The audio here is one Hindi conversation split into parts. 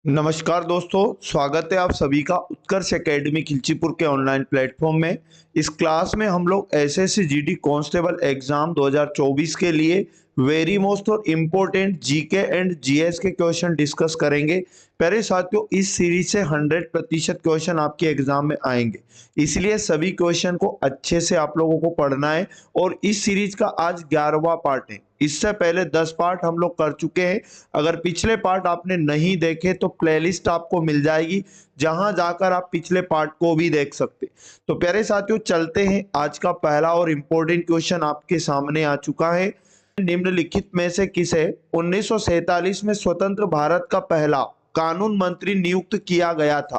नमस्कार दोस्तों, स्वागत है आप सभी का उत्कर्ष एकेडमी खिलचीपुर के ऑनलाइन प्लेटफॉर्म में। इस क्लास में हम लोग एसएससी जीडी कांस्टेबल एग्जाम 2024 के लिए वेरी मोस्ट और इम्पोर्टेंट जीके एंड जीएस के क्वेश्चन डिस्कस करेंगे। प्यारे साथियों, इस सीरीज से 100% क्वेश्चन आपके एग्जाम में आएंगे, इसलिए सभी क्वेश्चन को अच्छे से आप लोगों को पढ़ना है। और इस सीरीज का आज 11वां पार्ट है। इससे पहले 10 पार्ट हम लोग कर चुके हैं। अगर पिछले पार्ट आपने नहीं देखे तो प्लेलिस्ट आपको मिल जाएगी, जहां जाकर आप पिछले पार्ट को भी देख सकते। तो प्यारे साथियों, चलते हैं। आज का पहला और इम्पोर्टेंट क्वेश्चन आपके सामने आ चुका है। निम्नलिखित में से किसे 1947 में स्वतंत्र भारत का पहला कानून मंत्री नियुक्त किया गया था?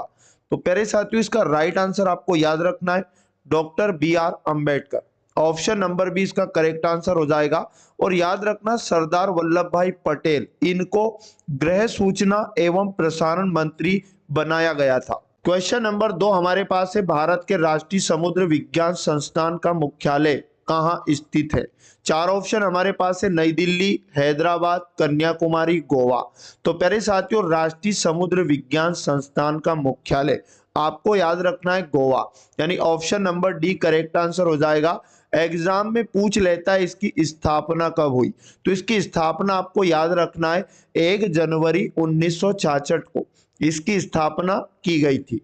तो प्यारे साथियों, इसका राइट आंसर आपको याद रखना है, doctor BR Ambedkar. Option number B इसका करेक्ट आंसर हो जाएगा। और याद रखना, सरदार वल्लभ भाई पटेल, इनको गृह सूचना एवं प्रसारण मंत्री बनाया गया था। क्वेश्चन नंबर 2 हमारे पास है, भारत के राष्ट्रीय समुद्र विज्ञान संस्थान का मुख्यालय कहाँ स्थित है? 4 ऑप्शन हमारे पास है, नई दिल्ली, हैदराबाद, कन्याकुमारी, गोवा। तो प्यारे साथियों, राष्ट्रीय समुद्र विज्ञान संस्थान का मुख्यालय आपको याद रखना है गोवा, यानी option number D correct answer हो जाएगा। एग्जाम में पूछ लेता है इसकी स्थापना कब हुई, तो इसकी स्थापना आपको याद रखना है 1 जनवरी 1966 को इसकी स्थापना की गई थी।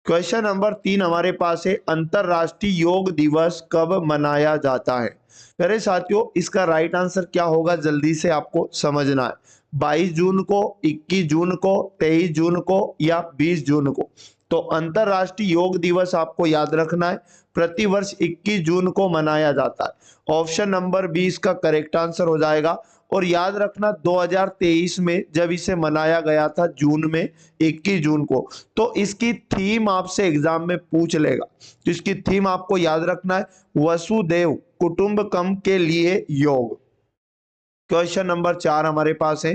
क्वेश्चन नंबर 3 हमारे पास है, अंतरराष्ट्रीय योग दिवस कब मनाया जाता है? मेरे साथियों, इसका राइट आंसर क्या होगा जल्दी से आपको समझना है। 22 जून को, 21 जून को, 23 जून को या 20 जून को? तो अंतरराष्ट्रीय योग दिवस आपको याद रखना है प्रतिवर्ष 21 जून को मनाया जाता है। ऑप्शन नंबर बी इसका करेक्ट आंसर हो जाएगा। और याद रखना, 2023 में जब इसे मनाया गया था जून में, 21 जून को, तो इसकी थीम आपसे एग्जाम में पूछ लेगा। तो इसकी थीम आपको याद रखना है, वसुदेव कुटुंबकम के लिए योग। क्वेश्चन नंबर 4 हमारे पास है,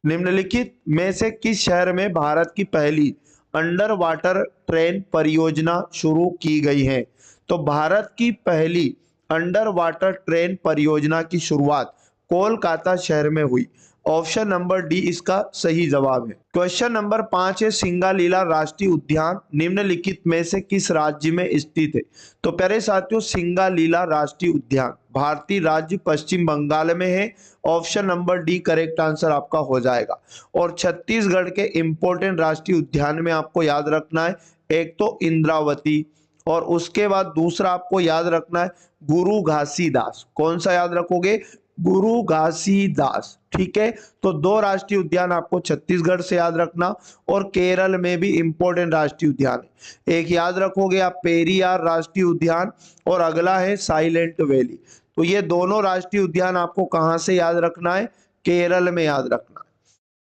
निम्नलिखित में से किस शहर में भारत की पहली अंडर वाटर ट्रेन परियोजना शुरू की गई है? तो भारत की पहली अंडर वाटर ट्रेन परियोजना की शुरुआत कोलकाता शहर में हुई। ऑप्शन नंबर डी इसका सही जवाब है। क्वेश्चन नंबर 5 है, सिंगालीला राष्ट्रीय उद्यान निम्नलिखित में से किस राज्य में स्थित है? तो प्यारे साथियों, सिंगालीला राष्ट्रीय उद्यान भारतीय राज्य पश्चिम बंगाल में है। Option number D correct answer आपका हो जाएगा। और छत्तीसगढ़ के इंपॉर्टेंट राष्ट्रीय उद्यान में आपको याद रखना है, एक तो इंद्रावती, और उसके बाद दूसरा आपको याद रखना है गुरु घासीदास। कौन सा याद रखोगे? गुरु घासीदास। ठीक है, तो 2 राष्ट्रीय उद्यान आपको छत्तीसगढ़ से याद रखना। और केरल में भी इंपॉर्टेंट राष्ट्रीय उद्यान है, एक याद रखोगे आप पेरियार राष्ट्रीय उद्यान, और अगला है साइलेंट वैली। तो ये दोनों राष्ट्रीय उद्यान आपको कहां से याद रखना है? केरल में याद रखना है।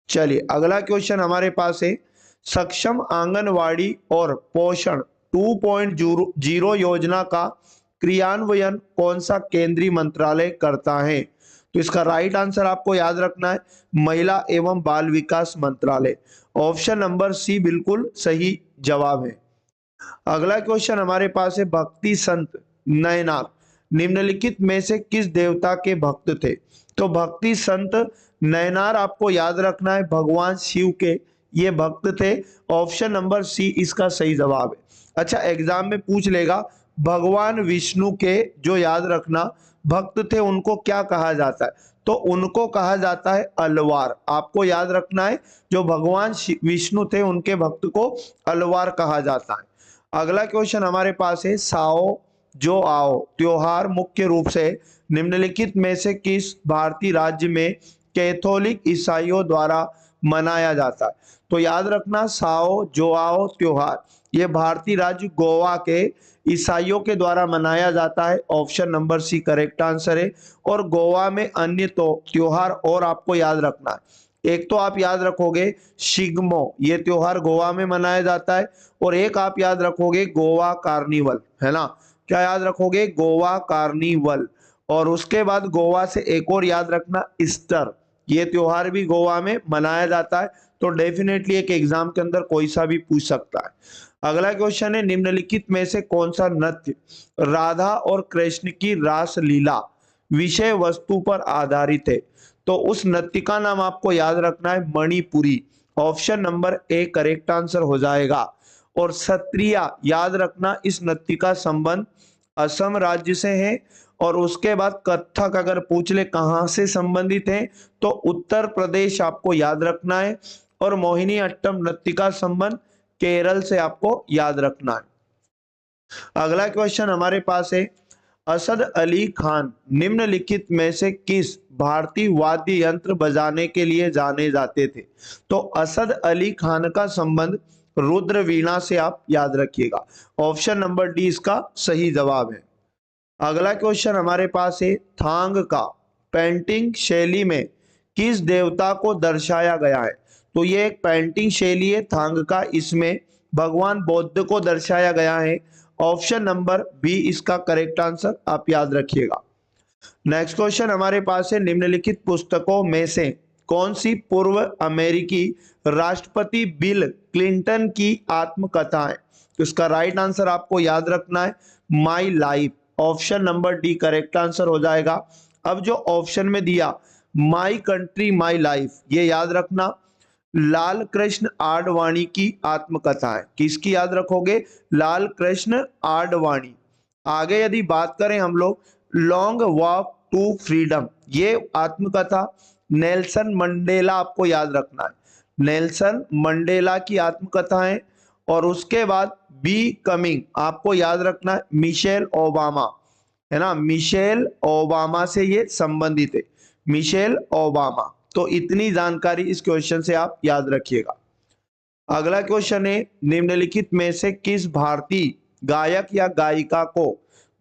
चलिए, अगला क्वेश्चन हमारे पास है, सक्षम आंगनवाड़ी और पोषण 2.0 योजना का क्रियान्वयन कौन सा केंद्रीय मंत्रालय करता है? तो इसका राइट आंसर आपको याद रखना है, महिला एवं बाल विकास मंत्रालय। ऑप्शन नंबर सी बिल्कुल सही जवाब है। अगला क्वेश्चन हमारे पास है, भक्ति संत नयनार निम्नलिखित में से किस देवता के भक्त थे? तो भक्ति संत नयनार आपको याद रखना है भगवान शिव के ये भक्त थे। ऑप्शन नंबर सी इसका सही जवाब है। अच्छा, एग्जाम में पूछ लेगा, भगवान विष्णु के जो याद रखना भक्त थे उनको क्या कहा जाता है? तो उनको कहा जाता है अलवार। आपको याद रखना है, जो भगवान विष्णु थे उनके भक्त को अलवार कहा जाता है। अगला क्वेश्चन हमारे पास है, साओ जो आओ त्योहार मुख्य रूप से निम्नलिखित में से किस भारतीय राज्य में कैथोलिक ईसाइयों द्वारा मनाया जाता है? तो याद रखना, साओ जो आओ त्योहार ये भारतीय राज्य गोवा के ईसाइयों के द्वारा मनाया जाता है। Option number C correct answer है। और गोवा में अन्य तो त्योहार और आपको याद रखना है, एक तो आप याद रखोगे शिग्मो, ये त्योहार गोवा में मनाया जाता है। और एक आप याद रखोगे गोवा कार्निवल, है ना? क्या याद रखोगे? गोवा कार्निवल। और उसके बाद गोवा से एक और याद रखना, ईस्टर, ये त्योहार भी गोवा में मनाया जाता है। तो डेफिनेटली एक एग्जाम के अंदर कोई सा भी पूछ सकता है। अगला क्वेश्चन है, निम्नलिखित में से कौन सा नृत्य राधा और कृष्ण की रास लीला विषय वस्तु पर आधारित है? तो उस नृत्य का नाम आपको याद रखना है Manipuri. Option number A correct answer हो जाएगा। और सत्रिया, याद रखना इस नृत्य का संबंध असम राज्य से है। और उसके बाद कथक अगर पूछ ले कहां से संबंधित है तो उत्तर प्रदेश आपको याद रखना है। और मोहिनी अट्टम नृत्य का संबंध केरल से आपको याद रखना है। अगला क्वेश्चन हमारे पास है, असद अली खान निम्नलिखित में से किस भारतीय वाद्य यंत्र बजाने के लिए जाने जाते थे? तो असद अली खान का संबंध रुद्र वीणा से आप याद रखिएगा। ऑप्शन नंबर डी इसका सही जवाब है। अगला क्वेश्चन हमारे पास है, थांग का पेंटिंग शैली में किस देवता को दर्शाया गया है? तो ये एक पेंटिंग शैली है थांग का, इसमें भगवान बुद्ध को दर्शाया गया है। ऑप्शन नंबर बी इसका करेक्ट आंसर, आप याद रखिएगा। नेक्स्ट क्वेश्चन हमारे पास है, निम्नलिखित पुस्तकों में से कौन सी पूर्व अमेरिकी राष्ट्रपति बिल क्लिंटन की आत्मकथा है? तो इसका राइट आंसर आपको याद रखना है my life. Option number D correct answer हो जाएगा। अब जो ऑप्शन में दिया माई कंट्री माई लाइफ, ये याद रखना लाल कृष्ण आडवाणी की आत्मकथा है। किसकी याद रखोगे? लाल कृष्ण आडवाणी। आगे यदि बात करें हम लोग लॉन्ग वॉक टू फ्रीडम, ये आत्मकथा नेल्सन मंडेला, आपको याद रखना है नेल्सन मंडेला की आत्मकथा है। और उसके बाद बी कमिंग, आपको याद रखना है मिशेल ओबामा, है ना, मिशेल ओबामा से ये संबंधित है, मिशेल ओबामा। तो इतनी जानकारी इस क्वेश्चन से आप याद रखिएगा। अगला क्वेश्चन है, निम्नलिखित में से किस भारतीय गायक या गायिका को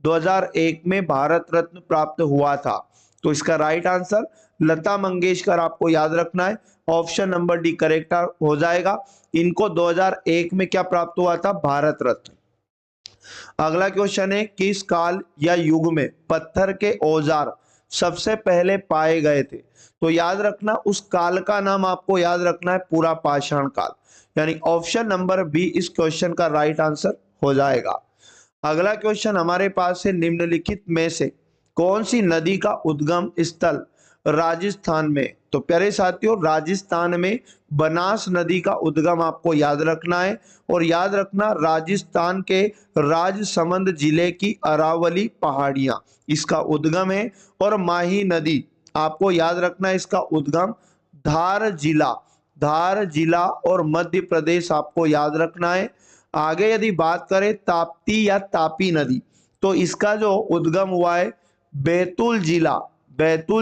2001 में भारत रत्न प्राप्त हुआ था? तो इसका राइट आंसर लता मंगेशकर, आपको याद रखना है। ऑप्शन नंबर डी करेक्ट हो जाएगा। इनको 2001 में क्या प्राप्त हुआ था? भारत रत्न। अगला क्वेश्चन है, किस काल या युग में पत्थर के औजार सबसे पहले पाए गए थे? तो याद रखना उस काल का नाम आपको याद रखना है पूरा पाषाण काल, यानी ऑप्शन नंबर बी इस क्वेश्चन का राइट आंसर हो जाएगा। अगला क्वेश्चन हमारे पास है, निम्नलिखित में से कौन सी नदी का उद्गम स्थल राजस्थान में? तो प्यारे साथियों, राजस्थान में बनास नदी का उद्गम आपको याद रखना है। और याद रखना राजस्थान के राजसमंद जिले की अरावली पहाड़ियां इसका उद्गम है। और माही नदी आपको याद रखना है इसका उद्गम धार जिला और मध्य प्रदेश आपको याद रखना है। आगे यदि बात करें ताप्ती या तापी नदी, तो इसका जो उद्गम हुआ है बैतूल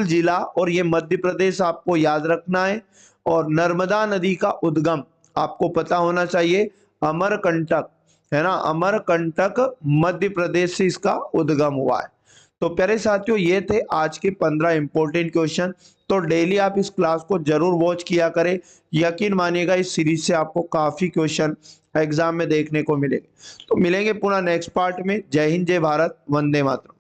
जिला और ये मध्य प्रदेश आपको याद रखना है। और नर्मदा नदी का उद्गम आपको पता होना चाहिए अमरकंटक, है ना, अमरकंटक मध्य प्रदेश से इसका उद्गम हुआ है। तो प्यारे साथियों, ये थे आज के 15 इंपॉर्टेंट क्वेश्चन। तो डेली आप इस क्लास को जरूर वॉच किया करें। यकीन मानिएगा इस सीरीज से आपको काफी क्वेश्चन एग्जाम में देखने को मिलेंगे। तो मिलेंगे पुनः नेक्स्ट पार्ट में। जय हिंद, जय भारत, वंदे मातरम।